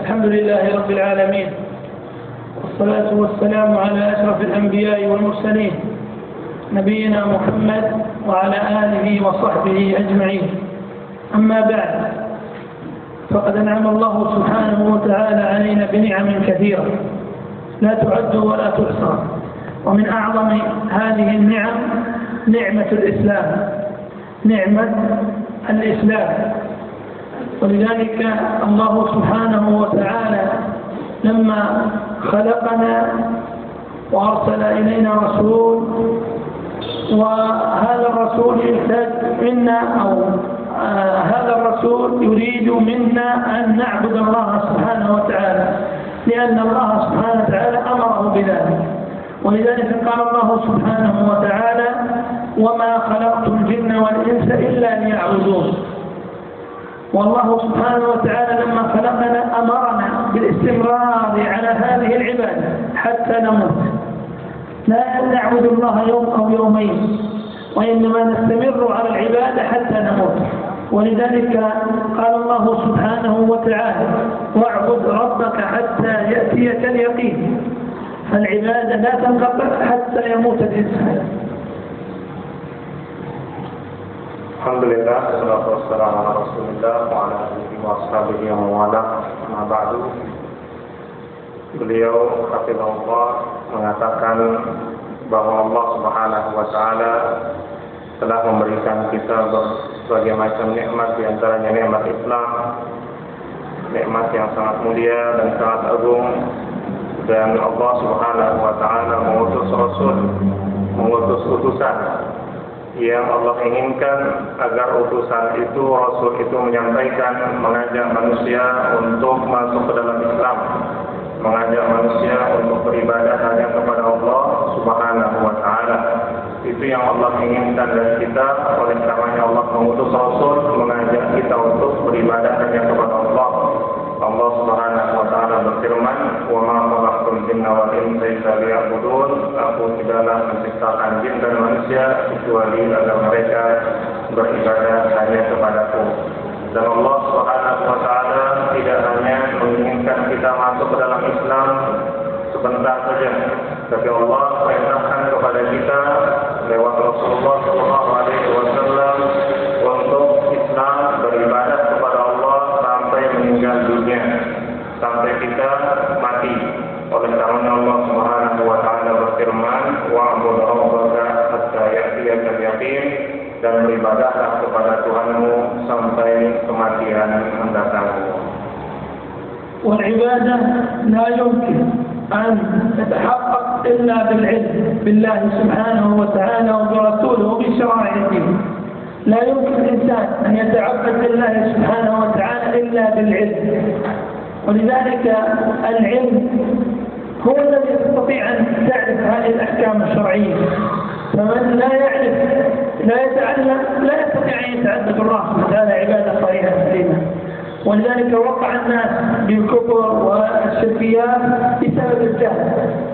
الحمد لله رب العالمين، والصلاة والسلام على أشرف الأنبياء والمرسلين نبينا محمد وعلى آله وصحبه أجمعين. أما بعد، فقد أنعم الله سبحانه وتعالى علينا بنعم كثيرة لا تعد ولا تحصى، ومن أعظم هذه النعم نعمة الإسلام، نعمة الإسلام. ولذلك الله سبحانه وتعالى لما خلقنا وأرسل إلينا رسول، وهذا الرسول يحتاج منا هذا الرسول يريد منا أن نعبد الله سبحانه وتعالى، لأن الله سبحانه وتعالى أمره بذلك. ولذلك قال الله سبحانه وتعالى: وما خلقت الجن والإنس إلا ليعبدون. والله سبحانه وتعالى لما خلقنا أمرنا بالاستمرار على هذه العبادة حتى نموت، لا نعبد الله يوم أو يومين، وإنما نستمر على العبادة حتى نموت. ولذلك قال الله سبحانه وتعالى: واعبد ربك حتى يأتيك اليقين. فالعبادة لا تنقطع حتى يموت الإنسان. Alhamdulillah, wassalatu wassalamu ala Rasulillah wa ala alihi wa ashabihi wa mawalah. Amma ba'du. Beliau hafizahullah mengatakan bahwa Allah Subhanahu wa taala telah memberikan kita berbagai macam nikmat, di antaranya nikmat Islam, nikmat yang sangat mulia dan sangat agung. Dan Allah Subhanahu wa taala mengutus rasul, mengutus utusan yang Allah inginkan agar utusan itu, rasul itu menyampaikan, mengajak manusia untuk masuk ke dalam Islam, mengajak manusia untuk beribadah hanya kepada Allah Subhanahu wa taala. Itu yang Allah inginkan dari kita. Oleh karenanya Allah mengutus rasul mengajak kita untuk beribadah hanya kepada Allah. Allah Subhanahu wa taala berfirman: "Wa ma khalaqtul jinna wal insa illa liya'budun." Aku tidaklah menciptakan jin dan manusia kecuali agar mereka beribadah hanya kepadaku. Dan Allah Subhanahu wa taala tidak hanya menginginkan kita masuk ke dalam Islam sebentar saja, tapi Allah perintahkan kepada kita lewat Rasulullah SAW untuk Islam, beribadah kepada Allah sampai meninggal dunia, sampai kita mati. Oleh karena Allah Subhanahu wa taala berfirman: "Wa'bud rabbaka hatta ya'tiyakal yaqin." Dan beribadahlah kepada Tuhanmu sampai kematian mendatangi. والعبادة لا يمكن أن تتحقق إلا بالعلم بالله سبحانه وتعالى وبرسوله وبشرائع الدين. لا يمكن الإنسان أن يتعبد لله سبحانه وتعالى إلا بالعلم. ولذلك العلم هو الذي يستطيع أن تعرف هذه الأحكام الشرعية. فمن لا يعرف، لا يتعلم، لا يستطيع أن يتعبد الله تعالى عبادة صحيحة سليمة. ولذلك وقع الناس بالكفر والشركيات بسبب الجهل،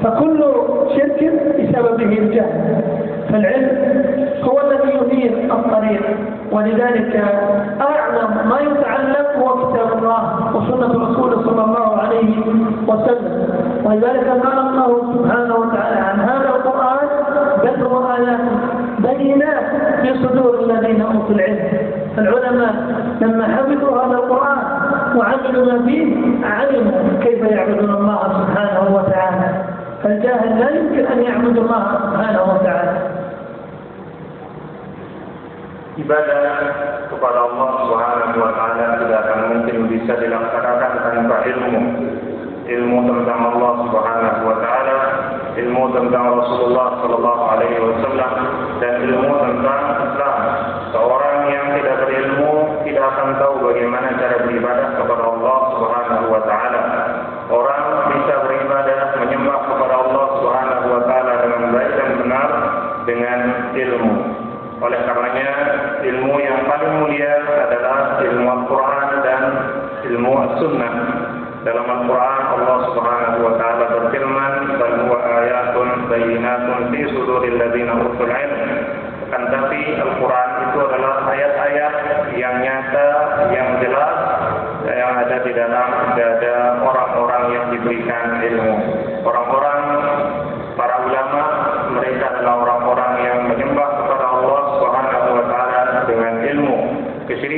فكل شرك بسببه الجهل. فالعلم هو الذي ينير الطريق. ولذلك أعظم ما يتعلم هو كتاب الله وسنة رسوله صلى الله عليه وسلم. ولذلك قال الله سبحانه وتعالى عن هذا القرآن: بشر آيات بينات في صدور الذين أوتوا العلم. فالعلماء لما حفظوا هذا القرآن وعملوا ما فيه علموا كيف يعبدون الله سبحانه وتعالى. فالجاهل لا يمكن أن يعبد الله سبحانه وتعالى. Ibadah kepada Allah Subhanahu wa taala tidak akan mungkin bisa dilaksanakan tanpa ilmu. Ilmu tentang Allah Subhanahu wa taala, ilmu tentang Rasulullah sallallahu alaihi wasallam, dan ilmu tentang Islam. Seorang yang tidak berilmu tidak akan tahu bagaimana cara beribadah kepada Allah Subhanahu wa taala. Orang bisa beribadah menyembah kepada Allah Subhanahu wa taala dengan baik dan benar dengan ilmu. Oleh karenanya ilmu yang paling mulia adalah ilmu Al-Quran dan ilmu As-Sunnah. Dalam Al-Quran Allah Subhanahu wa taala berfirman: "Bal huwa ayatun bayyinatun fi suduril ladzina utul ilm." Akan tapi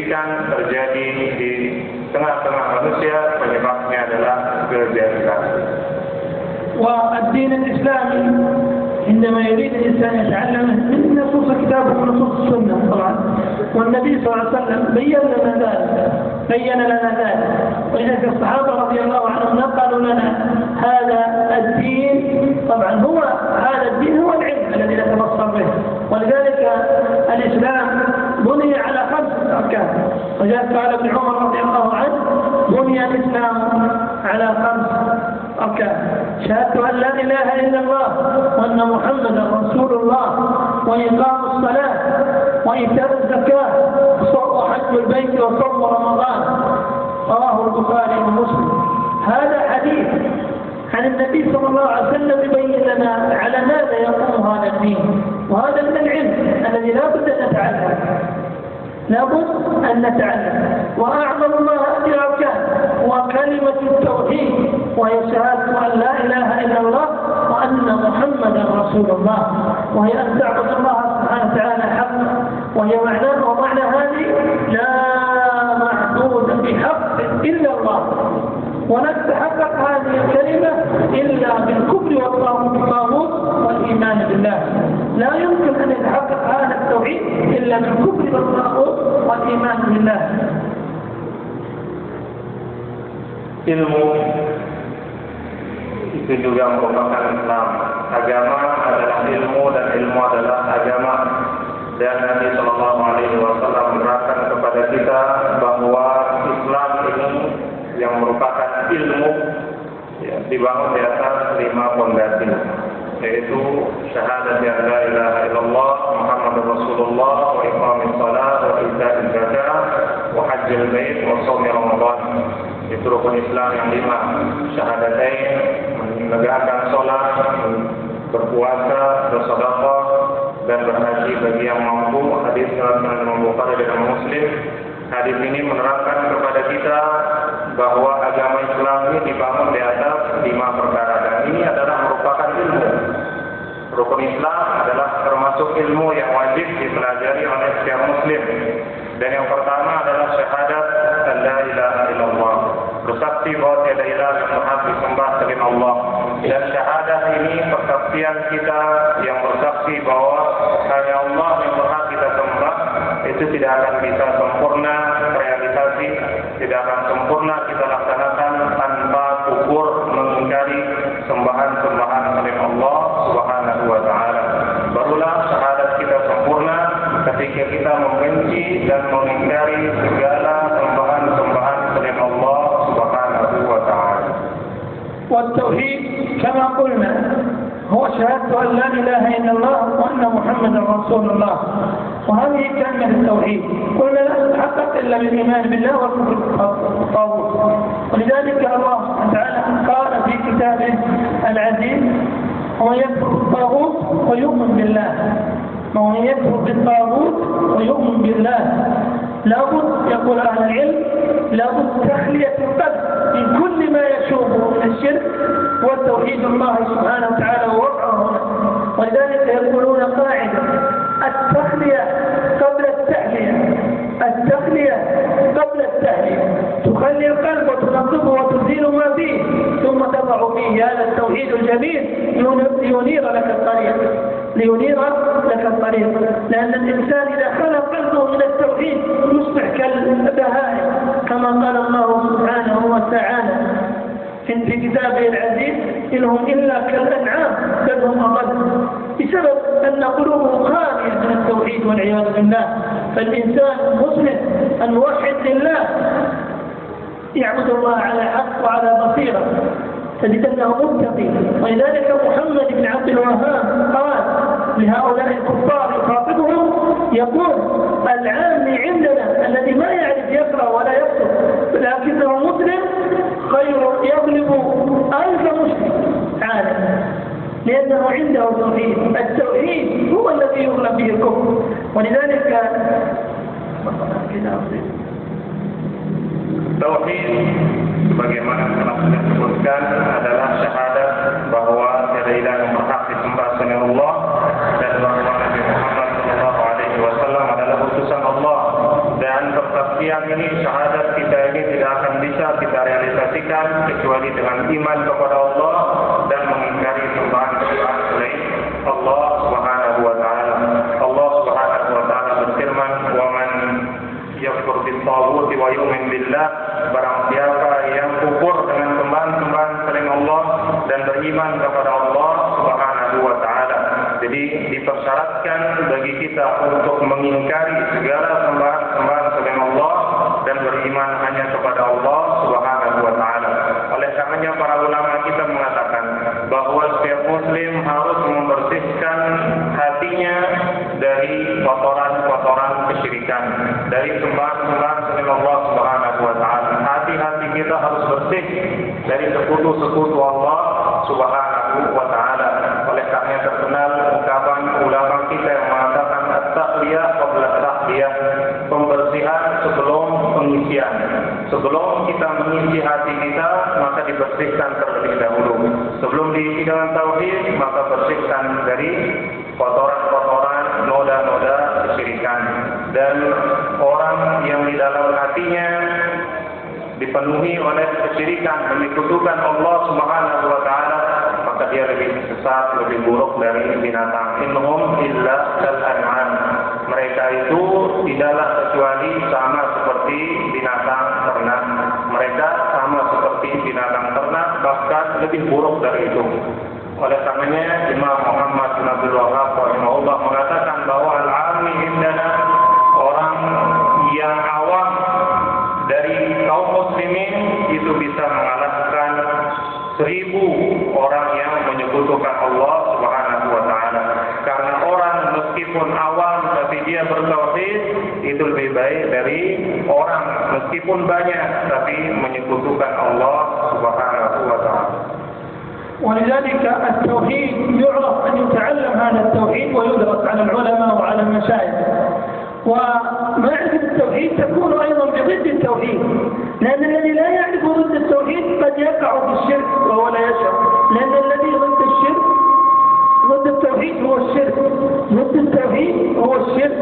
didirikan terjadi di tengah-tengah manusia, penyebabnya adalah kejahilian. والدين الإسلامي عندما يريد الإنسان يتعلمه من نصوص كتابه ونصوص السنة طبعا، والنبي صلى الله عليه وسلم بين لنا ذلك، ولذلك الصحابة رضي الله عنهم نقلوا لنا هذا الدين. طبعا هذا الدين هو العلم الذي نتبصر به، ولذلك الإسلام بني على 5 أركان، ولذلك قال ابن عمر رضي الله عنه: بني الإسلام على 5 أركان: شهادة أن لا إله إلا الله وأن محمدا رسول الله، وإقام الصلاة، وإيتاء الزكاة، وحج البيت، وصوم رمضان. رواه البخاري ومسلم. هذا حديث عن النبي صلى الله عليه وسلم يبين لنا على ماذا يقوم هذا الدين، وهذا من العلم الذي لا بد أن نتعلم، وأعظم ما هذه الأركان وكلمة التوحيد، وهي شهادة أن لا إله إلا الله وأن محمدا رسول الله، وهي أن تعبد الله سبحانه وتعالى حقا، وهي ومعنى هذه: لا معبود بحق إلا الله. ولا تتحقق هذه الكلمة إلا بالكفر والطاغوت والإيمان بالله. لا يمكن أن يتحقق هذا التوحيد إلا بالكفر والطاغوت والإيمان بالله. Ilmu itu juga merupakan Islam. Agama adalah ilmu dan ilmu adalah agama. Dan Nabi Shallallahu Alaihi Wasallam menerangkan kepada kita bahwa Islam ini yang merupakan ilmu dibangun di atas 5 fondasi, yaitu syahadat la ilaha illallah Muhammadur Rasulullah, wa iqamis shalah, wa ita'iz zakah, wa hajjil bait, wa shaum Ramadan. Itu rukun Islam yang 5: syahadatain, menegakkan salat, berpuasa, bersedekah, dan berhaji bagi yang mampu. Hadis riwayat Imam Bukhari dan Muslim. Hadis ini menerangkan kepada kita bahwa agama Islam ini dibangun di atas 5 perkara, dan ini adalah merupakan ilmu. Rukun Islam adalah termasuk ilmu yang wajib dipelajari oleh setiap muslim. Dan yang pertama adalah syahadat la ilaha illallah, bersaksi bahwa tiada ilah yang berhak disembah selain Allah. Dan syahadat ini persaksian kita yang bersaksi bahwa hanya Allah yang berhak kita sembah. Itu tidak akan bisa sempurna realisasi, tidak akan sempurna kita laksanakan tanpa kufur, mengingkari sembahan-sembahan selain Allah Subhanahu wa taala. Barulah syahadat kita sempurna ketika kita membenci dan mengingkari segala sembahan-sembahan selain Allah Subhanahu wa taala. والتوحيد كما قلنا هو شهادة أن لا إله إلا الله وأن محمدا رسول الله، وهذه كلمة التوحيد. قلنا لا تتحقق إلا بالإيمان بالله والكفر بالطاغوت، ولذلك الله تعالى قال في كتابه العزيز: ومن يكفر بالطاغوت ويؤمن بالله. ومن يكفر بالطاغوت ويؤمن بالله لابد، يقول أهل العلم، لابد تخلية القلب من كل ما يشوبه من الشرك وتوحيد الله سبحانه وتعالى ووضعه هنا. ولذلك يقولون قاعدة: التخلية قبل التحلية، التخلية قبل التحلية. تخلي القلب وتنظفه وتزيل ما فيه، ثم تضع فيه هذا التوحيد الجميل لينير لك الطريق، لأن الإنسان إذا خلى قلبه من التوحيد يصبح كالبهائم، كما قال الله سبحانه وتعالى في كتابه العزيز: إنهم إلا كالأنعام بل هم أضل، بسبب أن قلوبهم خالية من التوحيد والعياذ بالله. فالإنسان المسلم الموحد لله يعبد الله على حق وعلى بصيرة، تجد أنه متقي. ولذلك محمد بن عبد الوهاب قال لهؤلاء الكفار يخاطبهم يقول: العامي عندنا الذي ما يعرف يقرأ ولا يكتب لكنه مسلم خير يغلب 1000 مسلم عالم، لأنه عنده توحيد. التوحيد هو الذي يغلب به الكفر. ولذلك tauhid sebagaimana telah saya sebutkan adalah syahadat bahwa tiada ilah yang berhak disembah selain Allah dan bahwa Nabi Muhammad sallallahu alaihi wasallam adalah utusan Allah, dan bersaksi dengan iman kepada Allah dan mengingkari sembahan-sembahan selain Allah Subhanahu wa taala. Allah Subhanahu wa taala berfirman, "Wa man yakfur bit-taghuti wa yu'min billah," barang siapa yang kufur dengan sembahan-sembahan selain Allah dan beriman kepada Allah Subhanahu wa taala. Jadi dipersyaratkan bagi kita untuk mengingkari segala sembahan-sembahan selain Allah dan beriman hanya kepada Allah Subhanahu wa taala. Oleh karenanya para ulama kita mengatakan bahwa setiap muslim harus membersihkan hatinya dari kotoran-kotoran kesyirikan, dari sembahan-sembahan selain Allah Subhanahu wa taala. Hati-hati kita harus bersih dari sekutu-sekutu Allah Subhanahu wa taala. Oleh karena terkenal ungkapan ulama kita yang mengatakan at-taqliyah qabla at-taqliyah, pembersihan sebelum pengisian. Sebelum kita mengisi hati kita, maka dibersihkan terlebih dahulu. Sebelum diisi dengan tauhid, maka bersihkan dari kotoran-kotoran, noda-noda kesyirikan. Dan orang yang di dalam hatinya dipenuhi oleh kesyirikan, menyekutukan Allah Subhanahu wa taala, maka dia lebih sesat, lebih buruk dari binatang. Innahum illa kal-an'am. Mereka itu tidaklah kecuali sama seperti binatang ternak. Mereka sama seperti binatang ternak, bahkan lebih buruk dari itu. Oleh karenanya Imam Muhammad bin Abdul Wahhab rahimahullah mengatakan bahwa al-'ammi indana, orang yang awam dari kaum muslimin itu bisa mengalahkan 1000 orang yang menyekutukan Allah Subhanahu wa taala. Karena orang meskipun awam tapi dia bertauhid itu lebih baik dari orang meskipun banyak tapi menyekutukan Allah Subhanahu wa taala. ولذلك التوحيد يعرف أن يتعلم هذا التوحيد ويدرس على العلماء وعلى المشايخ. ومعرفة التوحيد تكون أيضا بضد التوحيد، لأن الذي لا يعرف ضد التوحيد قد يقع في الشرك وهو لا يشعر، لأن الذي ضد الشرك ضد التوحيد هو الشرك، ضد التوحيد هو الشرك.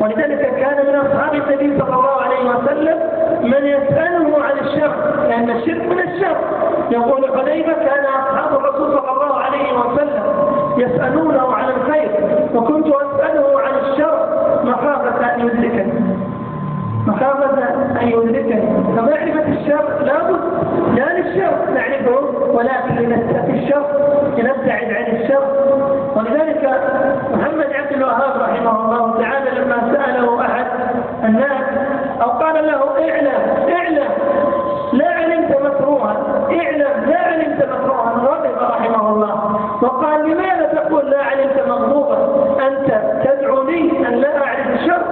ولذلك كان من أصحاب النبي صلى الله عليه وسلم من يسأله عن الشر، لأن الشرك من الشر. يقول حذيفة كان أصحاب الرسول صلى الله عليه وسلم يسألونه عن الخير وكنت أسأله عن الشر مخافة أن يدركني، مخافة أن يدركني. فمعرفة الشر لابد لا للشر نعرفه، ولكن لنتقي الشر، لنبتعد عن الشر. ولذلك محمد عبد الوهاب رحمه الله تعالى لما سأله أحد الناس أو قال له اعلم لا علمت مكروها، اعلم لا علمت مكروها، غضب رحمه الله وقال لماذا تقول لا علمت مغضوبا؟ أنت تدعوني أن لا أعرف الشر،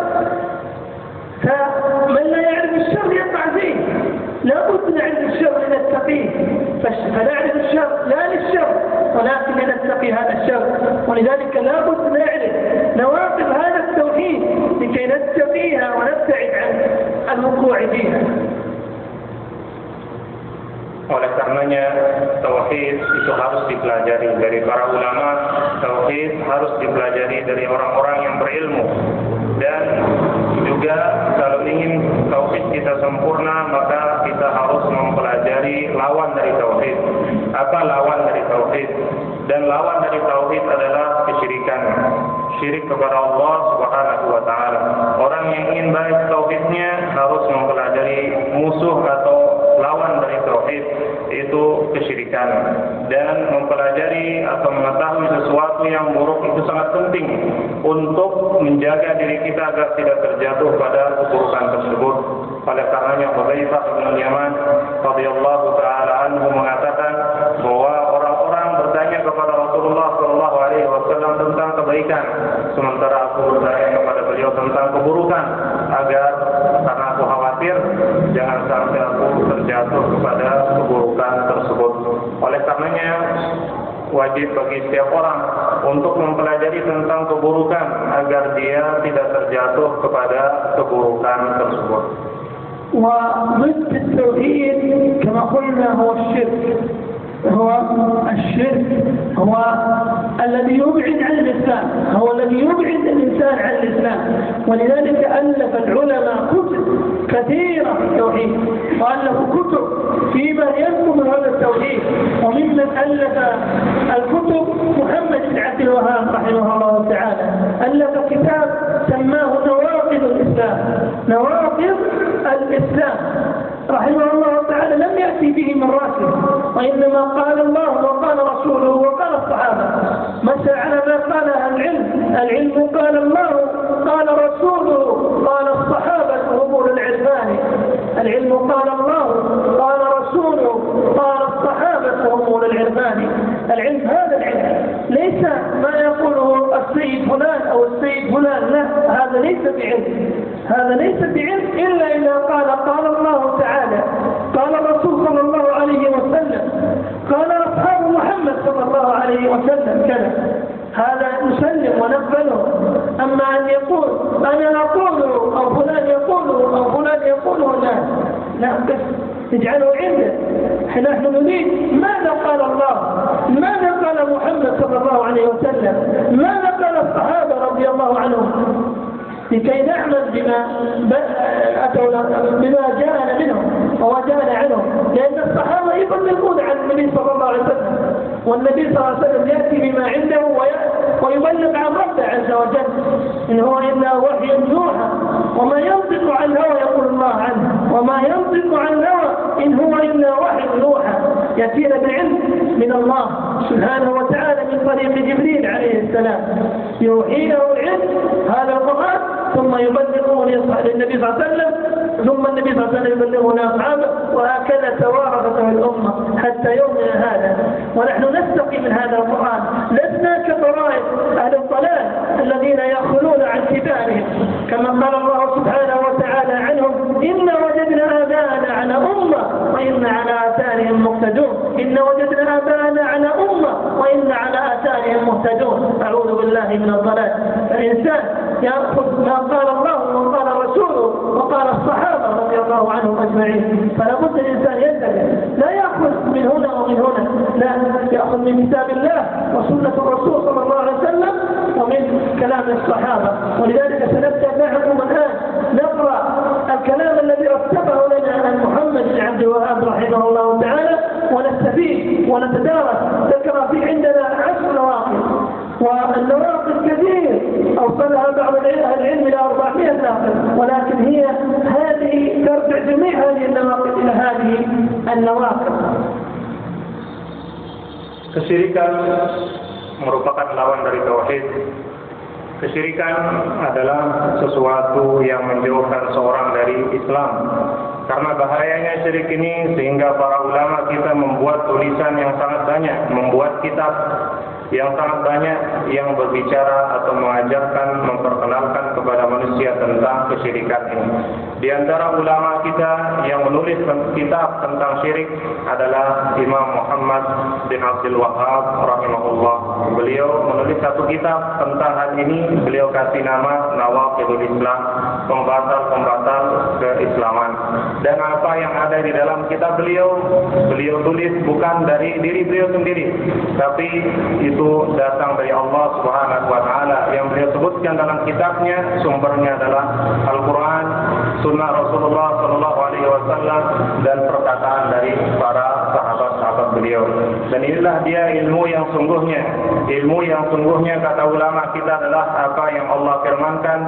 فمن لا يعرف الشر يقع فيه. لا بد نعرف الشر لنتقيه، فنعرف الشر لا للشر ولكن لنتقي هذا الشر. ولذلك لا بد نعرف نواقض هذا التوحيد لكي نتقيها ونبتعد عن الوقوع فيها. Oleh karenanya tauhid itu harus dipelajari dari para ulama, tauhid harus dipelajari dari orang-orang yang berilmu. Dan juga kalau ingin tauhid kita sempurna, maka kita harus mempelajari lawan dari tauhid. Apa lawan dari tauhid? Dan lawan dari tauhid adalah kesyirikan, syirik kepada Allah Subhanahu wa taala. Orang yang ingin baik tauhidnya harus mempelajari musuh atau lawan dari tauhid, itu kesyirikan. Dan mempelajari atau mengetahui sesuatu yang buruk itu sangat penting untuk menjaga diri kita agar tidak terjatuh pada keburukan tersebut. Oleh karenanya Hudzaifah bin Yaman radhiyallahu taala anhu mengatakan bahwa orang-orang bertanya kepada Rasulullah sallallahu alaihi wasallam tentang kebaikan, sementara aku bertanya kepada beliau tentang keburukan, agar karena aku khawatir jangan sampai aku terjatuh kepada keburukan tersebut. Oleh karenanya wajib bagi setiap orang untuk mempelajari tentang keburukan agar dia tidak terjatuh kepada keburukan tersebut. وضد التوحيد كما قلنا هو الشرك، هو الشرك هو الذي يبعد عن الإسلام، هو الذي يبعد الإنسان عن الإسلام. ولذلك ألف العلماء كتب كثيرة في التوحيد، وألفوا كتب في فيما ينقل هذا التوحيد. وممن ألف الكتب محمد بن عبد الوهاب رحمه الله تعالى، ألف كتاب سماه نواقض الإسلام. نواقض الإسلام رحمه الله تعالى لم يأتي به من راسه، وإنما قال الله وقال رسوله وقال الصحابة، مشى على ما قال العلم. العلم قال الله قال رسوله قال الصحابة هم أولو العرفان. العلم قال الله قال رسوله قال الصحابة هم أولو العرفان. العلم هذا العلم، ليس ما يقوله السيد فلان أو السيد فلان، لا، هذا ليس بعلم. هذا ليس بعلم إلا إذا قال الله تعالى، قال الرسول صلى الله عليه وسلم، قال أصحاب محمد صلى الله عليه وسلم كذا، هذا نسلم ونقبله. أما أن يقول أنا أقوله أو فلان يقوله أو فلان يقوله، لا بس نجعله عنده. نحن نريد ماذا قال الله، ماذا قال محمد صلى الله عليه وسلم، ماذا قال الصحابة رضي الله عنهم، لكي نعمل بما جاءنا منهم ووجانا عنهم. لأن الصحابة يبلغون عن النبي صلى الله عليه وسلم، والنبي صلى الله عليه وسلم يأتي بما عنده ويبلغ عن ربه عز وجل. إن هو إلا وحي يوحى وما ينطق عن الهوى، يقول الله عنه، وما ينطق عن الهوى إن هو إلا وحي يوحى. يأتينا بالعلم من الله سبحانه وتعالى من طريق جبريل عليه السلام، يوحي له العلم هذا القرآن، ثم يبلغه للنبي صلى الله عليه وسلم، ثم النبي صلى الله عليه وسلم يبلغه لأصحابه، وهكذا توارثته الأمة حتى يومنا هذا. ونحن نستقي من هذا القرآن، لسنا كطرائق أهل الضلال الذين يأخذون عن كتابهم، كما قال الله سبحانه وتعالى عنهم: إن وجدنا آباءنا على أمة وإن على آثارهم مقتدون. إن وجدنا آباءنا على أمة وإن على آثارهم مهتدون. أعوذ بالله من الضلال. فالإنسان يأخذ ما قال الله وقال رسوله وقال الصحابة رضي الله عنهم أجمعين. فلا بد الإنسان ينتبه، لا يأخذ من هنا ومن هنا، لا، يأخذ من كتاب الله وسنة الرسول صلى الله عليه وسلم ومن كلام الصحابة. ولذلك سنبدأ معكم الآن نقرأ الكلام الذي رتبه لنا عن محمد بن عبد الوهاب رحمه الله تعالى، ونستفيد ونتدارس. ذكر في عندنا 10 نواقض، والنواقض كثير أوصلها بعض العلم إلى 400 ناقض، ولكن هي هذه ترجع جميع هذه النواقض إلى هذه النواقض. Kesyirikan merupakan lawan dari tauhid. Kesyirikan adalah sesuatu yang menjauhkan seorang dari Islam. Karena bahayanya syirik ini sehingga para ulama kita membuat tulisan yang sangat banyak, membuat kitab yang sangat banyak yang berbicara atau mengajarkan, memperkenalkan kepada manusia tentang kesyirikan ini. Di antara ulama kita yang menulis kitab tentang syirik adalah Imam Muhammad bin Abdul Wahab rahimahullah. Beliau menulis satu kitab tentang hal ini. Beliau kasih nama Nawaqidul Islam, pembatal-pembatal keislaman. Dan apa yang ada di dalam kitab beliau tulis bukan dari diri beliau sendiri, tapi itu datang dari Allah Subhanahu wa taala. Yang beliau sebutkan dalam kitabnya sumbernya adalah Al-Qur'an, sunnah Rasulullah sallallahu alaihi wasallam, dan perkataan dari para sahabat-sahabat beliau. Dan inilah dia ilmu yang sungguhnya. Ilmu yang sungguhnya kata ulama kita adalah apa yang Allah firmankan,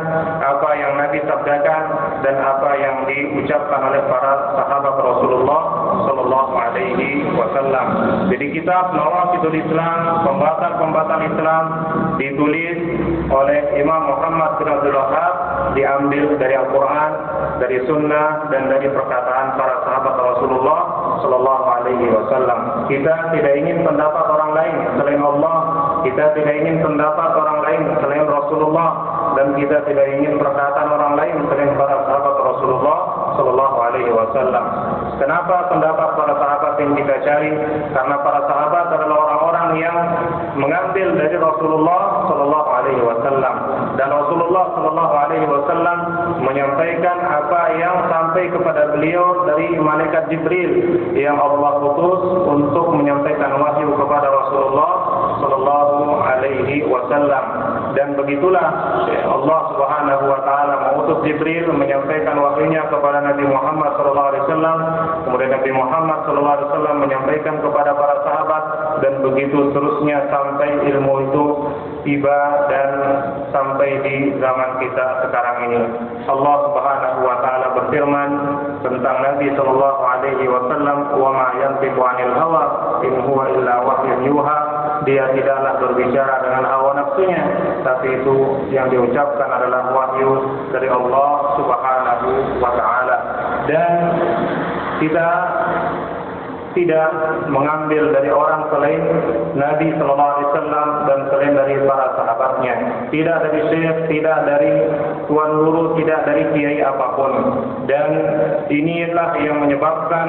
apa yang Nabi sabdakan, dan apa yang diucapkan oleh para sahabat Rasulullah sallallahu alaihi wasallam. Jadi kitab Nawaqidul Islam, pembatal Islam, ditulis oleh Imam Muhammad bin Abdul Wahab, diambil dari Al-Quran, dari Sunnah, dan dari perkataan para sahabat Rasulullah sallallahu alaihi wasallam. Kita tidak ingin pendapat orang lain selain Allah, kita tidak ingin pendapat orang lain selain Rasulullah, dan kita tidak ingin perkataan orang lain selain para sahabat Rasulullah sallallahu alaihi wasallam. Kenapa pendapat para sahabat yang kita cari? Karena para sahabat adalah orang-orang yang mengambil dari Rasulullah sallallahu alaihi wasallam, dan Rasulullah sallallahu alaihi wasallam menyampaikan apa yang sampai kepada beliau dari malaikat Jibril yang Allah utus untuk menyampaikan wahyu kepada Rasulullah sallallahu alaihi wasallam. Dan begitulah Allah Subhanahu wa taala mengutus utus Jibril menyampaikan wahyunya kepada Nabi Muhammad SAW. Kemudian Nabi Muhammad SAW menyampaikan kepada para sahabat, dan begitu terusnya sampai ilmu itu tiba dan sampai di zaman kita sekarang ini. Allah Subhanahu wa taala berfirman tentang Nabi sallallahu alaihi wasallam, "Wa ma yantiqu 'anil hawa in huwa illa wahyun yuha." Dia tidaklah berbicara dengan hawa nafsunya, tapi itu yang diucapkan adalah wahyu dari Allah Subhanahu wa taala. Dan kita tidak mengambil dari orang selain Nabi sallallahu alaihi wasallam dan selain dari para sahabatnya, tidak dari syekh, tidak dari tuan guru, tidak dari kiai apapun. Dan inilah yang menyebabkan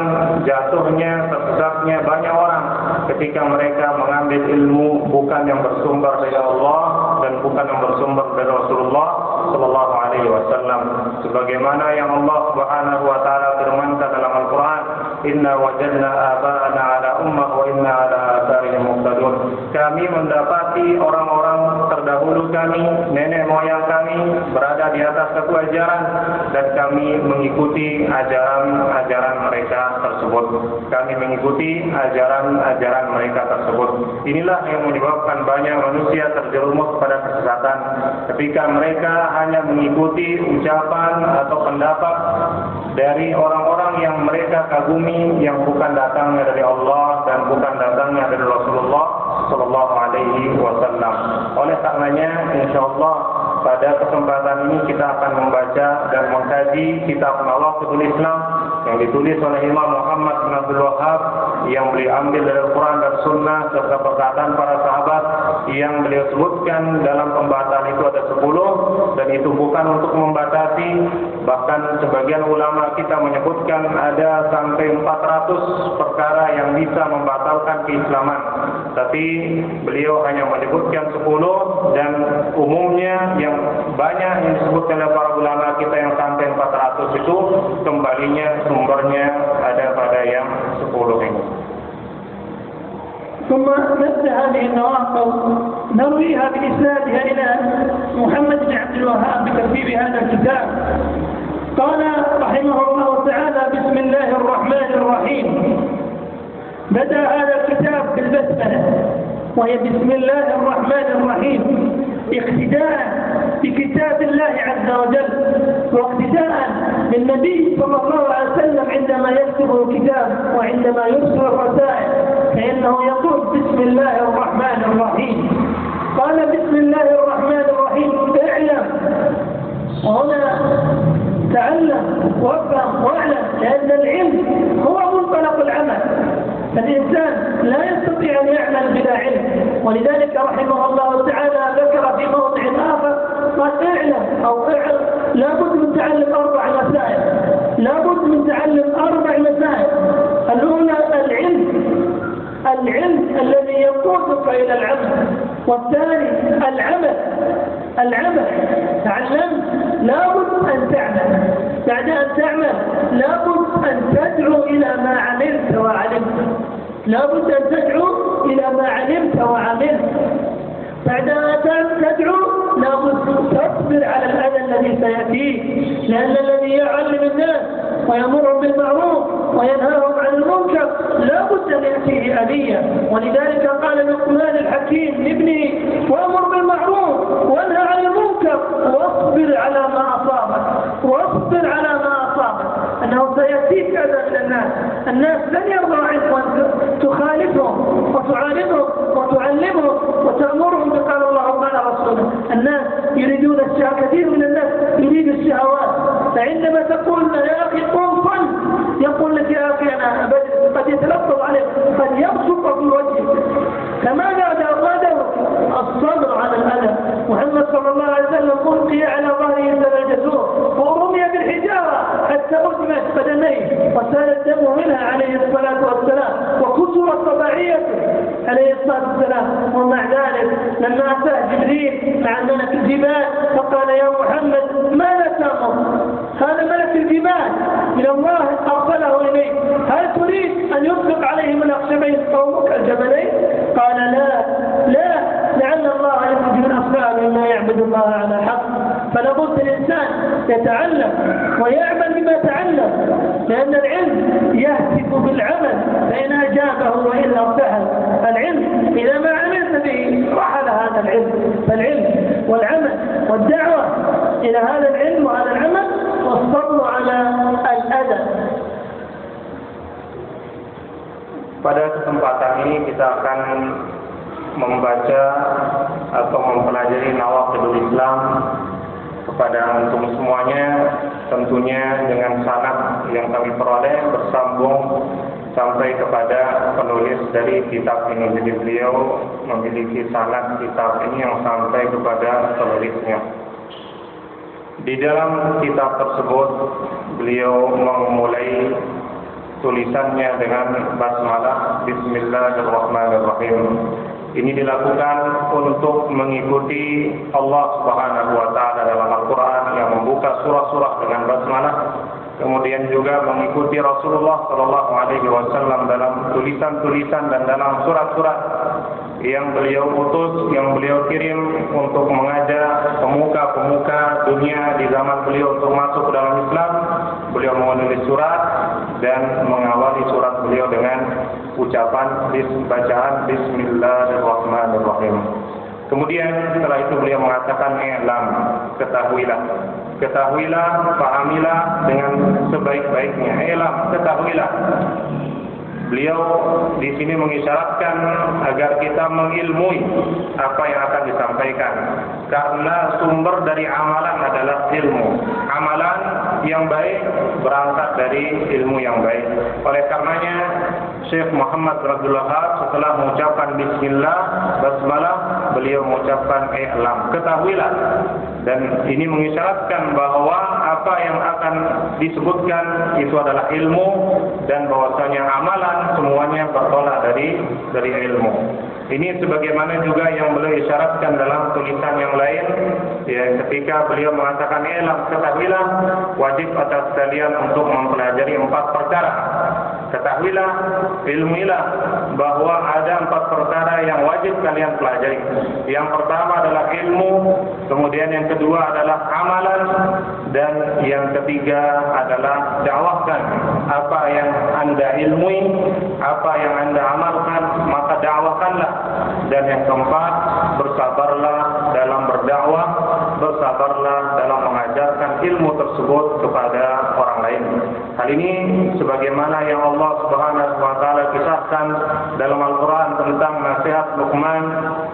jatuhnya, tersesatnya banyak orang ketika mereka mengambil ilmu bukan yang bersumber dari Allah dan bukan yang bersumber dari Rasulullah sallallahu alaihi wasallam. Sebagaimana yang Allah Subhanahu wa taala firmankan dalam Al-Qur'an, "Inna wajadna aba'ana ala ummah wa inna ala atharihim muqtadun." Kami mendapati orang-orang terdahulu kami, nenek moyang kami berada di atas satu ajaran, dan kami mengikuti ajaran mereka tersebut. Kami mengikuti ajaran mereka tersebut. Inilah yang menyebabkan banyak manusia terjerumus pada kesesatan ketika mereka hanya mengikuti ucapan atau pendapat dari orang-orang yang mereka kagumi, yang bukan datangnya dari Allah dan bukan datangnya dari Rasulullah sallallahu alaihi wasallam. Oleh karenanya, insyaallah pada kesempatan ini kita akan membaca dan mengkaji kitab Nawaqidul Islam yang ditulis oleh Imam Muhammad bin Abdul Wahhab, yang beliau ambil dari Al-Quran dan Sunnah serta perkataan para sahabat, yang beliau sebutkan dalam pembahasan itu ada 10, dan itu bukan untuk membatasi. Bahkan sebagian ulama kita menyebutkan ada sampai 400 perkara yang bisa membatalkan keislaman, tapi beliau hanya menyebutkan 10, dan umumnya yang banyak yang disebutkan oleh para ulama kita yang sampai 400 itu kembalinya sumbernya ada pada yang 10 ini. ثم نبدأ هذه النواقض نرويها بإسنادها إلى محمد بن عبد الوهاب بترتيب هذا الكتاب. قال رحمه الله تعالى: بسم الله الرحمن الرحيم. بدأ هذا الكتاب بالبسملة، وهي بسم الله الرحمن الرحيم، اقتداء بكتاب الله عز وجل، واقتداء بالنبي صلى الله عليه وسلم عندما يكتب الكتاب وعندما يرسل الرسائل، فإنه يقول بسم الله الرحمن الرحيم. قال بسم الله الرحمن الرحيم، اعلم. وهنا تعلم وافهم واعلم، لأن العلم هو منطلق العمل. الإنسان لا يستطيع أن يعمل بلا علم، ولذلك رحمه الله تعالى ذكر في موضع آخر قال اعلم أو اعلم، لابد من تعلم 4 مسائل، لابد من تعلم 4 مسائل. الأولى العلم الذي يقودك إلى العمل، والثاني العمل تعلم، لابد أن تعمل، بعد أن تعمل لابد أن تدعو إلى ما عملت وعلمت، لابد أن تدعو إلى ما علمت وعملت، بعد أن تدعو لابد تصبر على الأذى الذي سيأتيك، لأن الذي يعلم الناس ويأمرهم بالمعروف وينهاهم عن المنكر لابد أن يأتيه أذية. ولذلك قال لقمان الحكيم لابنه: وأمر بالمعروف وانهى عن المنكر واصبر على ما أصابك، واصبر على ما أصابك، أنه سيأتيك أذى من الناس لن يرضى عنك وأن تخالفهم وتعارضهم وتعلمهم وتأمرهم بقال الله وقال رسوله. الناس يريدون الشهوات، كثير من الناس يريد الشهوات، فعندما تقول يا أخي قم صل، يقول لك يا أخي أنا أبدل، قد يتلفظ عليك، قد يبصق في وجهك. فماذا غادر الصبر على الأذى؟ محمد صلى الله عليه وسلم ألقي على ظهره 7 جسور ورمي بالحجارة حتى أدمت قدميه وسال الدم منها عليه الصلاة والسلام، وكسرت طباعيته عليه الصلاة والسلام. ومع ذلك لما أتاه جبريل مع ملك الجبال فقال: يا محمد ماذا تأمر؟ هذا ملك الجبال من الله أرسله إليك، هل تريد أن يطلق عليه من أخشبين قومك الجبلين؟ قال: لا، لعل الله يخرج من أصلابهم ما يعبد الله على حق. فلا بد الإنسان يتعلم ويعمل بما تعلم، لأن العلم يهتف بالعمل فإن أجابه وإلا ارتحل. العلم إذا ما عملت به رحل هذا العلم. فالعلم والعمل والدعوة إلى هذا العلم وهذا العمل والصبر على الأذى. Pada kesempatan ini kita akan membaca atau mempelajari Nawaqidul Islam kepada antum semuanya, tentunya dengan sanad yang kami peroleh bersambung sampai kepada penulis dari kitab ini. Jadi beliau memiliki sanad kitab ini yang sampai kepada penulisnya. Di dalam kitab tersebut beliau memulai tulisannya dengan basmalah Bismillahirrahmanirrahim. Ini dilakukan untuk mengikuti Allah Subhanahu wa taala dalam Al-Qur'an yang membuka surah-surah dengan basmalah. Kemudian juga mengikuti Rasulullah sallallahu alaihi wasallam dalam tulisan-tulisan dan dalam surat-surat yang beliau utus, yang beliau kirim untuk mengajak pemuka-pemuka dunia di zaman beliau untuk masuk ke dalam Islam. Beliau menulis surat dan mengawali surat beliau dengan ucapan bacaan Bismillahirrahmanirrahim. Kemudian setelah itu beliau mengatakan i'lam, ketahuilah. Ketahuilah, pahamilah dengan sebaik-baiknya. I'lam, ketahuilah. Beliau di sini mengisyaratkan agar kita mengilmui apa yang akan disampaikan, karena sumber dari amalan adalah ilmu. Amalan yang baik berangkat dari ilmu yang baik. Oleh karenanya Syekh Muhammad bin Abdul Wahhab setelah mengucapkan Bismillah, basmalah, beliau mengucapkan i'lam, ketahuilah. Dan ini mengisyaratkan bahwa apa yang akan disebutkan itu adalah ilmu, dan bahwasanya amalan semuanya bertolak dari ilmu. Ini sebagaimana juga yang beliau isyaratkan dalam tulisan yang lain, ya, ketika beliau mengatakan i'lam, ketahuilah, wajib atas kalian untuk mempelajari 4 perkara. Ketahuilah, ilmuilah bahwa ada 4 perkara yang wajib kalian pelajari. Yang pertama adalah ilmu, kemudian yang kedua adalah amalan, dan yang ketiga adalah dakwahkan. Apa yang Anda ilmui, apa yang Anda amalkan, maka dakwahkanlah. Dan yang keempat, bersabarlah dalam berdakwah, bersabarlah dalam mengajarkan ilmu tersebut kepada orang lain. Hal ini sebagaimana yang Allah Subhanahu wa taala kisahkan dalam Al-Qur'an tentang nasihat Luqman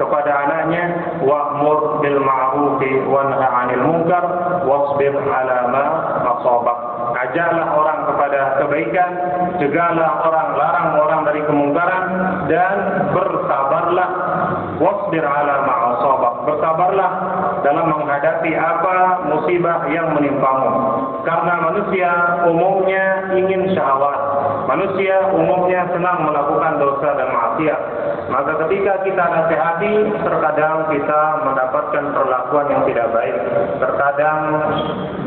kepada anaknya, wa'mur bil ma'rufi wanha 'anil munkar wasbir 'ala ma asabak. Ajarlah orang kepada kebaikan, cegahlah orang, larang orang dari kemungkaran, dan bersabarlah, wasbir 'ala ma asabak. Bersabarlah dalam menghadapi apa musibah yang menimpamu. Karena manusia umumnya ingin syahwat. Manusia umumnya senang melakukan dosa dan maksiat. Maka ketika kita nasihati, terkadang kita mendapatkan perlakuan yang tidak baik. Terkadang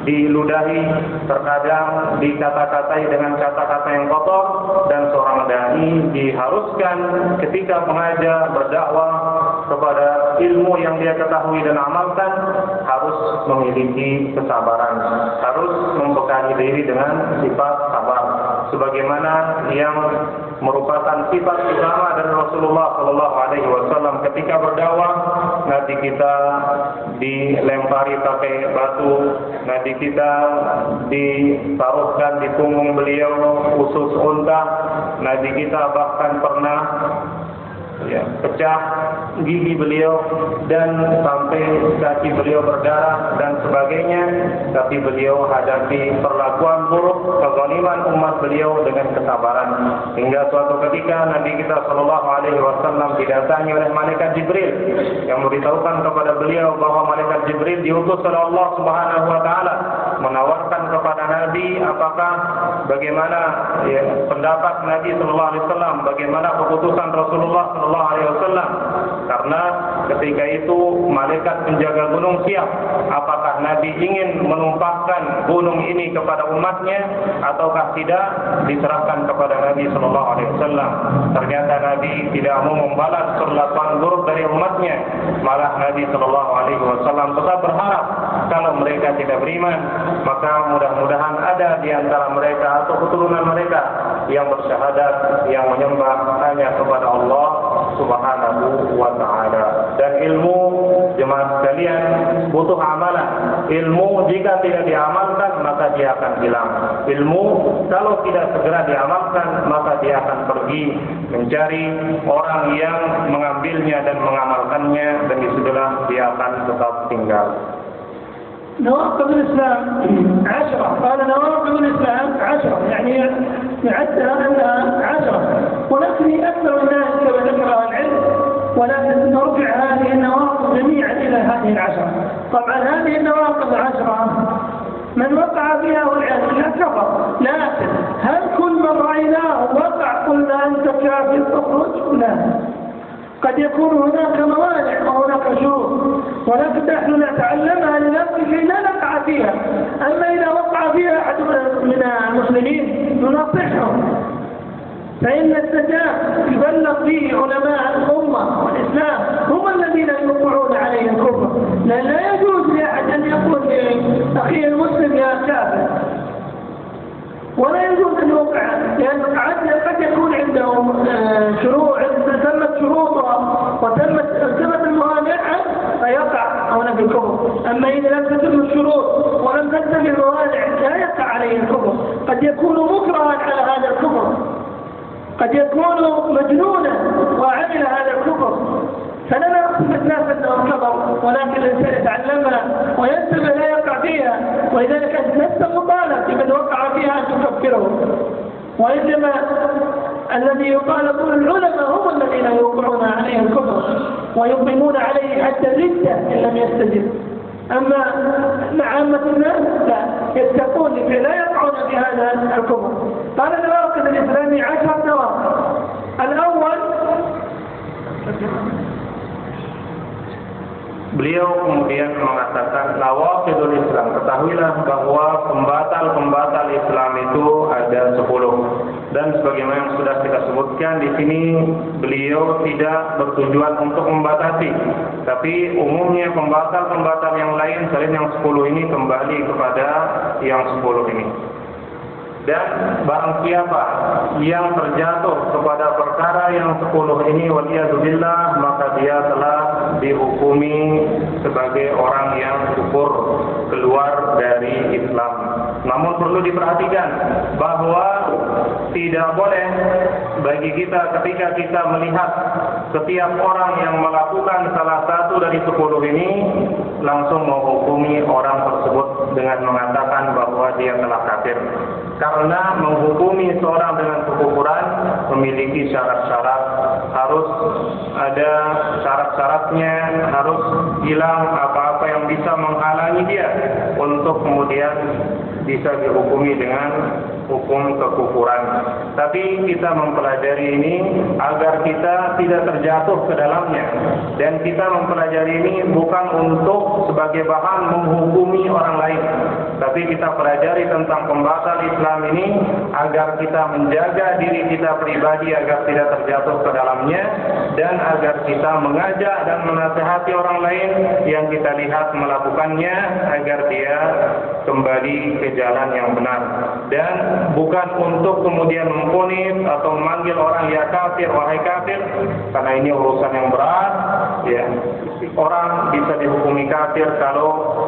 diludahi, terkadang dikata-katai dengan kata-kata yang kotor, dan seorang dai diharuskan ketika mengajar, berdakwah kepada ilmu yang dia ketahui dan amalkan, harus memiliki kesabaran, harus membekali diri dengan sifat sabar, sebagaimana yang merupakan sifat utama dari Rasulullah Shallallahu Alaihi Wasallam ketika berdakwah. Nanti kita dilempari pakai batu, nanti kita ditaruhkan di punggung beliau usus unta, nanti kita bahkan pernah pecah gigi beliau dan sampai kaki beliau berdarah dan sebagainya, tapi beliau hadapi perlakuan buruk, kezaliman umat beliau dengan kesabaran, hingga suatu ketika Nabi kita Shallallahu Alaihi Wasallam didatangi oleh malaikat Jibril yang memberitahukan kepada beliau bahwa malaikat Jibril diutus oleh Allah Subhanahu Wa Taala menawarkan kepada Nabi Nabi, apakah bagaimana pendapat Nabi sallallahu alaihi wasallam, bagaimana keputusan Rasulullah sallallahu alaihi wasallam. Karena ketika itu malaikat penjaga gunung siap, apakah Nabi ingin menumpahkan gunung ini kepada umatnya ataukah tidak, diserahkan kepada Nabi sallallahu alaihi wasallam. Ternyata Nabi tidak mau membalas perlakuan buruk dari umatnya, malah Nabi sallallahu alaihi wasallam tetap berharap kalau mereka tidak beriman, maka mudah-mudahan ada di antara mereka atau keturunan mereka yang bersyahadat, yang menyembah hanya kepada Allah Subhanahu wa ta'ala. Dan ilmu, jemaah sekalian, butuh amalan. Ilmu jika tidak diamalkan maka dia akan hilang. Ilmu kalau tidak segera diamalkan maka dia akan pergi mencari orang yang mengambilnya dan mengamalkannya, dan disitulah dia akan tetap tinggal. نواقض الإسلام 10. قال نواقض الإسلام 10، يعني يعدها أنها 10، ولكن أكثر الناس كما ذكر العلم، ولكن نرجع هذه النواقض جميعا إلى هذه 10. طبعا هذه النواقض 10 من وقع فيها والعياذ بالله كفر، لكن هل كل من رأيناه وقع قلنا أنت كافر تخرج؟ لا، قد يكون هناك موانع وهناك شروط، ولكن نحن نتعلمها لنفسه كي لا نقع فيها. أما إذا وقع فيها أحد من المسلمين ننصحهم، فإن السجاد يبلغ فيه علماء الأمة والإسلام هم الذين يوقعون عليه الكفر، لأن لا يجوز لأحد أن يقول لأخيه المسلم يا كافر، ولا يجوز أن يوقع، لأن قد يكون عندهم شروط، تمت شروطها وتمت الموانع فيقع هنا في الكفر. أما إذا لم تتم الشروط ولم تتم الموانع لا يقع عليه الكفر. قد يكون مكرها على هذا الكفر، قد يكون مجنونا وعمل هذا الكفر، فلا نقصد الناس أنه كفر، ولكن الإنسان يتعلمها وينتبه لا يقع فيها. ولذلك أنت لست مطالب بمن وقع فيها أن تكفره، وإنما الذي يطالب العلماء هم الذين يوقعون عليه الكفر ويقيمون عليه حتى الردة إن لم يستجب. أما عامة الناس لا يتقون لا يقعون في هذا الكفر. قال النواقض الإسلامي 10 نواقض. الأول، beliau kemudian mengatakan nawaqidul Islam, ketahuilah bahwa pembatal-pembatal Islam itu ada 10. Dan sebagaimana yang sudah kita sebutkan di sini, beliau tidak bertujuan untuk membatasi, tapi umumnya pembatal-pembatal yang lain selain yang 10 ini kembali kepada yang 10 ini. Dan barang siapa yang terjatuh kepada perkara yang 10 ini, waliyadzubillah, maka dia telah dihukumi sebagai orang yang kufur, keluar dari Islam. Namun perlu diperhatikan bahwa tidak boleh bagi kita ketika kita melihat setiap orang yang melakukan salah satu dari 10 ini langsung menghukumi orang tersebut dengan mengatakan bahwa dia telah kafir. Karena menghukumi seorang dengan kekufuran memiliki syarat-syarat, harus ada syarat-syaratnya, harus hilang apa-apa yang bisa menghalangi dia untuk kemudian bisa dihukumi dengan hukum kekufuran. Tapi kita mempelajari ini agar kita tidak terjatuh ke dalamnya, dan kita mempelajari ini bukan untuk sebagai bahan menghukumi orang lain, tapi kita pelajari tentang pembatal Islam ini agar kita menjaga diri kita pribadi agar tidak terjatuh ke dalamnya, dan agar kita mengajak dan menasihati orang lain yang kita lihat melakukannya agar dia kembali ke jalan yang benar. Dan bukan untuk kemudian memponis atau memanggil orang ya kafir, wahai kafir, karena ini urusan yang berat. Ya, orang bisa dihukumi kafir kalau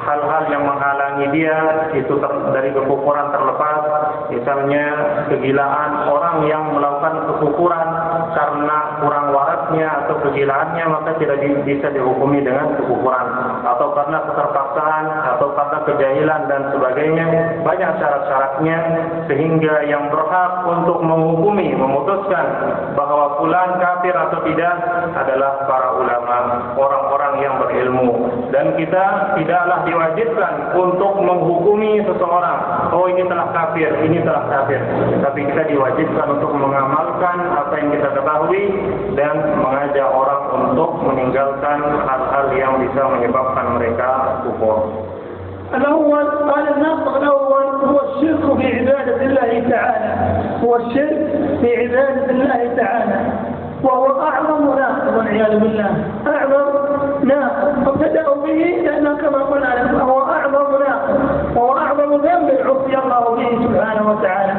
hal-hal yang menghalangi dia itu dari kekufuran terlepas, misalnya kegilaan. Orang yang melakukan kekufuran karena kurang waraknya atau kegilaannya maka tidak bisa dihukumi dengan kekufuran, atau karena keterpaksaan atau karena kejahilan dan sebagainya. Banyak syarat-syaratnya sehingga yang berhak untuk menghukumi, memutuskan bahwa fulan kafir atau tidak adalah para ulama, orang-orang yang berilmu. Dan kita tidaklah diwajibkan untuk menghukumi seseorang, oh ini telah kafir, ini telah kafir. Tapi kita diwajibkan untuk mengamalkan apa yang kita ketahui dan mengajak orang untuk meninggalkan hal-hal yang bisa menyebabkan mereka kufur. الأول قال الناقض الأول هو الشرك في عبادة الله تعالى، هو الشرك في عبادة الله تعالى، وهو أعظم ناقض والعياذ بالله، أعظم ناقض. فابتدأوا به لأنه كما قلنا هو أعظم ناقض وهو أعظم ذنب عصي الله به سبحانه وتعالى.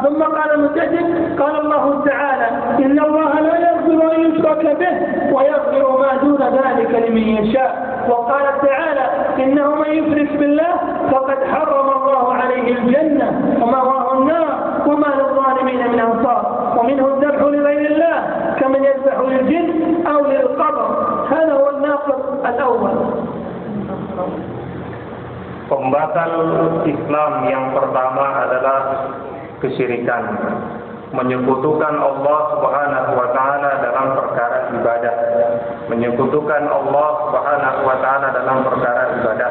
ثم قال المجدد قال الله تعالى إن الله لا يغفر أن يشرك به ويغفر ما دون ذلك لمن يشاء. وقال تعالى إنه من يشرك بالله فقد حرم الله عليه الجنة ومأواه النار وما للظالمين من أنصار. ومنه الذبح لغير الله كمن يذبح للجن أو للقبر. هذا هو الناقض الأول. Pembatal Islam yang pertama adalah kesyirikan, menyekutukan Allah Subhanahu wa taala dalam perkara ibadah, menyekutukan Allah Subhanahu wa taala dalam perkara ibadah.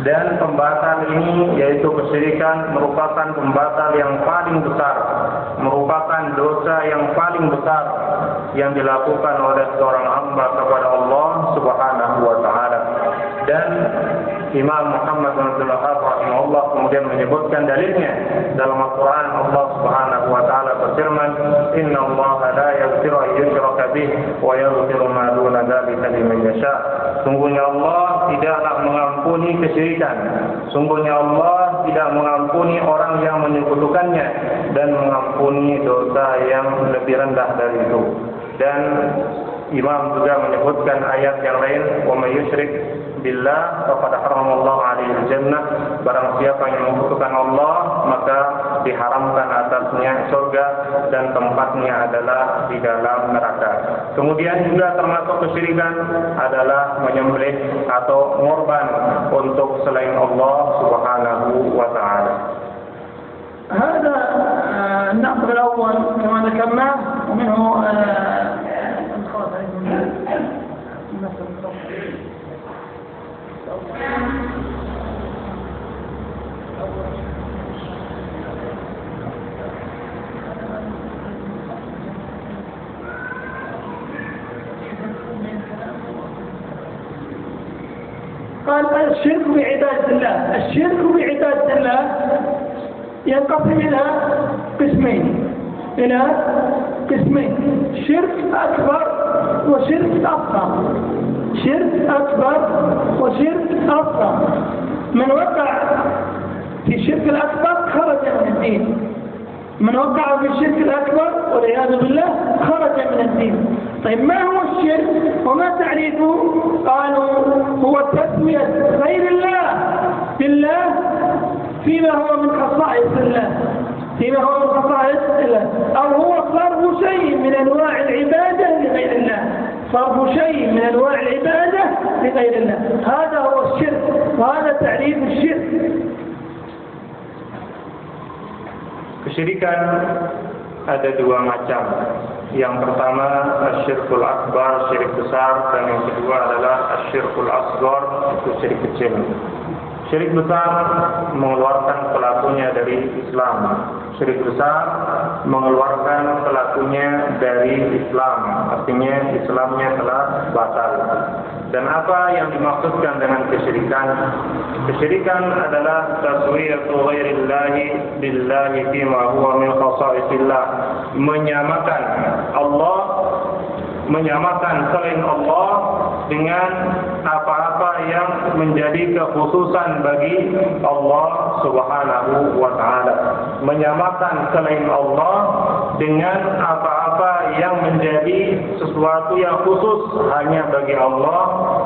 Dan pembatal ini yaitu kesyirikan merupakan pembatal yang paling besar, merupakan dosa yang paling besar yang dilakukan oleh seorang hamba kepada Allah Subhanahu wa taala. Dan Imam Muhammad bin Abdul Wahhab rahimahullah kemudian menyebutkan dalilnya dalam Al-Quran. Allah Subhanahu wa taala berfirman, "Inna Allah la yaghfiru an yushraka bihi wa yaghfiru ma duna dzalika liman yasha." Sungguhnya Allah tidaklah mengampuni kesyirikan. Sungguhnya Allah tidak mengampuni orang yang menyekutukannya dan mengampuni dosa yang lebih rendah dari itu. Dan Imam juga menyebutkan ayat yang lain, "Wa may yusyrik billah faqad haramallahu 'alaihi jannah." Barang siapa yang menyekutukan Allah, maka diharamkan atasnya surga dan tempatnya adalah di dalam neraka. Kemudian juga termasuk kesyirikan adalah menyembelih atau ngorban untuk selain Allah Subhanahu wa taala. هذا النقد الأول كما ذكرنا ومنه قال الشرك بعبادة الله. الشرك بعبادة الله ينقسم إلى قسمين، شرك أكبر وشرك أصغر. شرك أكبر وشرك أصغر. من وقع في الشرك الأكبر خرج من الدين، من وقع في الشرك الأكبر والعياذ بالله خرج من الدين. طيب ما هو الشرك وما تعريفه؟ قالوا هو تسمية غير الله بالله فيما هو من خصائص الله، فيما هو من خصائص الله، أو هو صرف شيء من أنواع العبادة لغير الله، صرف شيء من أنواع العبادة لغير الله. هذا هو الشرك وهذا تعريف الشرك. Kesyirikan ada dua macam. Yang pertama asyirkul akbar, syirik besar, dan yang kedua adalah asyirkul asghar, itu syirik kecil. Syirik besar mengeluarkan pelakunya dari Islam. Syirik besar mengeluarkan pelakunya dari Islam, artinya Islamnya telah batal. Dan apa yang dimaksudkan dengan kesyirikan? Kesyirikan adalah taswiyatu ghairillahi billahi fima huwa min khasaisillah, menyamakan Allah, menyamakan selain Allah dengan apa-apa yang menjadi kekhususan bagi Allah Subhanahu wa taala, menyamakan selain Allah dengan apa-apa yang menjadi sesuatu yang khusus hanya bagi Allah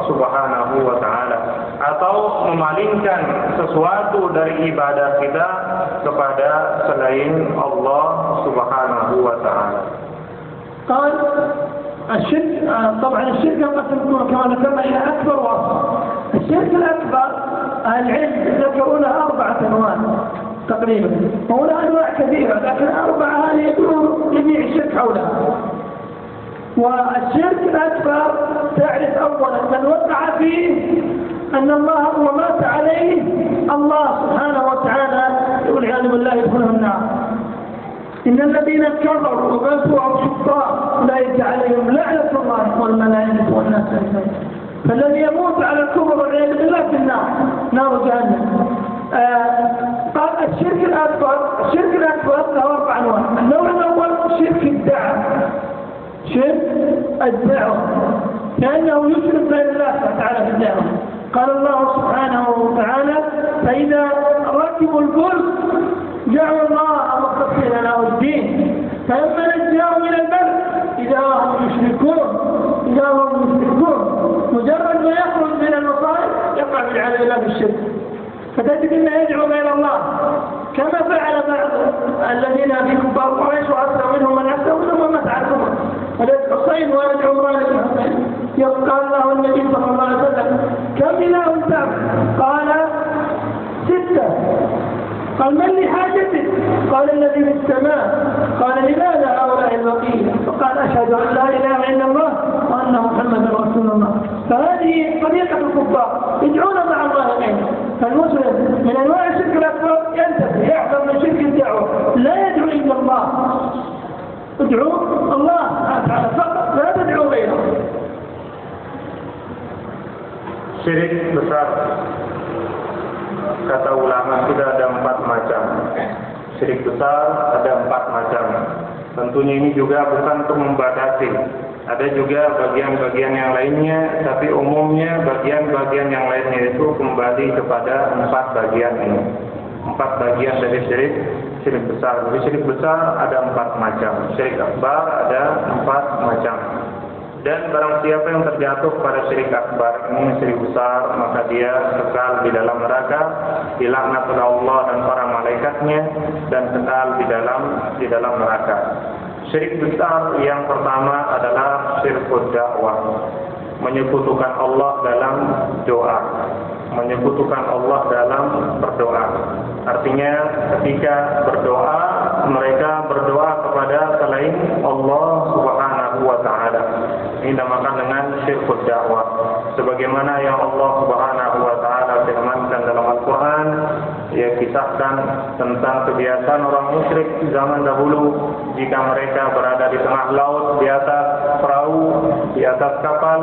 Subhanahu wa taala, atau memalingkan sesuatu dari ibadah kita kepada selain Allah Subhanahu wa taala. الشرك طبعا الشرك ينقسم كما ذكرنا إلى أكبر وأصغر. الشرك الأكبر أهل العلم ذكرونا 4 أنواع تقريبا، وهنا أنواع كثيرة لكن 4 هذه يدور جميع الشرك حولها. والشرك الأكبر تعرف أولا من وقع فيه أن الله ومات عليه الله سبحانه وتعالى والعياذ بالله يدخلهم النار. إن الذين كفروا وماتوا عن سلطان أولئك عليهم لعنة الله والملائكة والناس أجمعين. فالذي يموت على الكفر والعياذ بالله في النار، نار جهنم. قال الشرك الأكبر له 4 أنواع. النوع الأول شرك الدعوة، كأنه يشرك بين الله تعالى في الدعوة. قال الله سبحانه وتعالى: فإذا ركبوا الفلك جعلوا الله مخلصين له الدين فلما نجاهم إلى البر إذا هم يشركون. مجرد ما يخرج من المصائب يقع بالعياذ بالله بالشرك، فتجد انه يدعو غير الله كما فعل بعض الذين في كفار قريش واسلم منهم من اسلم منهم ومات على الكفر. ولد حسين ولد عمران بن حسين قال له النبي صلى الله عليه وسلم: كم اله تابع؟ قال: 6. قال: من لحاجتك؟ قال: الذي في السماء. قال: لماذا هؤلاء البقيه؟ فقال: اشهد ان لا اله الا الله وان محمدا رسول الله. فهذه طريقه الكفار، يدعون مع الله غيره. فالمسلم من انواع الشرك الاكبر ينتهي يحذر من شرك الدعوه، لا يدعو الا الله، ادعو الله تعالى فقط، لا تدعو غيره. Syirik besar, kata ulama sudah ada 4 macam. Syirik besar ada 4 macam. Tentunya ini juga bukan untuk membatasi. Ada juga bagian-bagian yang lainnya, tapi umumnya bagian-bagian yang lainnya itu kembali kepada 4 bagian ini. 4 bagian dari syirik besar. Jadi syirik besar ada 4 macam. Syirik akbar ada 4 macam. Dan barang siapa yang terjatuh pada syirik akbar ini, syirik besar, maka dia kekal di dalam neraka, dilaknat oleh Allah dan para malaikatnya, dan kekal di dalam neraka. Syirik besar yang pertama adalah syirkud dakwah, menyekutukan Allah dalam doa, menyekutukan Allah dalam berdoa. Artinya ketika berdoa, mereka berdoa kepada selain Allah Subhanahu wa ta'ala. Ini dinamakan dengan syirkud dakwah. Sebagaimana yang Allah Subhanahu wa ta'ala firmankan dalam Al-Quran, ia kisahkan tentang kebiasaan orang musyrik zaman dahulu. Jika mereka berada di tengah laut, di atas perahu, di atas kapal,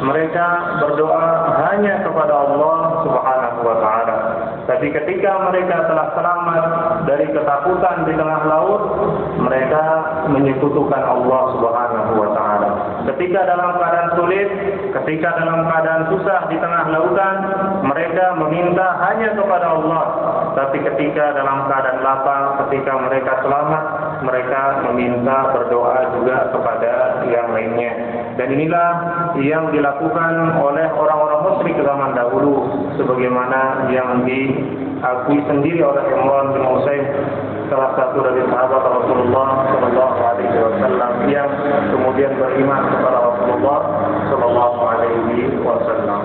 mereka berdoa hanya kepada Allah Subhanahu wa ta'ala. Tapi ketika mereka telah selamat dari ketakutan di tengah laut, mereka menyekutukan Allah Subhanahu wa ta'ala. Ketika dalam keadaan sulit, ketika dalam keadaan susah di tengah lautan, mereka meminta hanya kepada Allah. Tapi ketika dalam keadaan lapang, ketika mereka selamat, mereka meminta berdoa juga kepada yang lainnya. Dan inilah yang dilakukan oleh orang-orang musyrik zaman dahulu, sebagaimana yang diakui sendiri oleh Imran bin Husain, salah satu dari sahabat Rasulullah sallallahu alaihi wasallam yang kemudian beriman kepada Rasulullah sallallahu alaihi wasallam.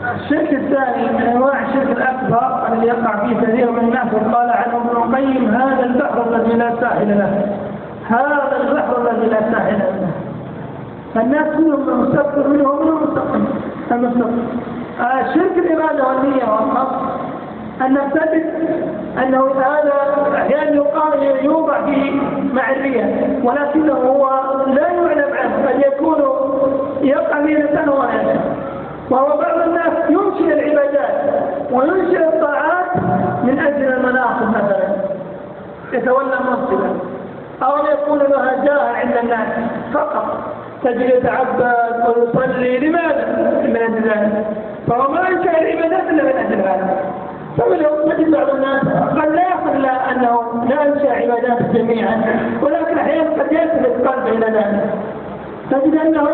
الشرك الثاني من انواع الشرك الاكبر الذي يقع فيه كثير من الناس، وقال عنه ابن القيم: هذا البحر الذي لا ساحل له، هذا البحر الذي لا ساحل له. فالناس منهم المستقبل منهم المستقيم. شرك الاراده والنيه والقصد، ان نثبت انه هذا احيانا يوضع فيه مع الرياء، ولكنه هو لا يعلم عنه، قد يكون يقع ليلة ولا يشاء. وهو بعض الناس ينشئ العبادات وينشئ الطاعات من اجل المناصب، مثلا يتولى منصبا او يكون لها جاه عند الناس فقط، تجد يتعبد ويصلي. لماذا؟ من اجل ذلك. فهو ما ينشئ العبادات الا من اجل هذا. فمنهم تجد بعض الناس قد لا يقل انه لا ينشئ عبادات جميعا، ولكن احيانا قد يلتفت قلبه الى ذلك. تجد انه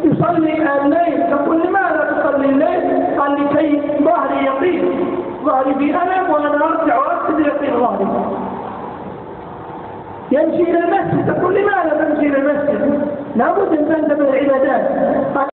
يصلي الليل، تقول: لماذا تصلي الليل؟ قال: لكي ظهري يطير، ظهري في الم وانا ارجع واسجد يطير ظهري. يمشي الى المسجد، تقول: لماذا تمشي الى المسجد؟ لابد ان تنتبه العبادات. قال: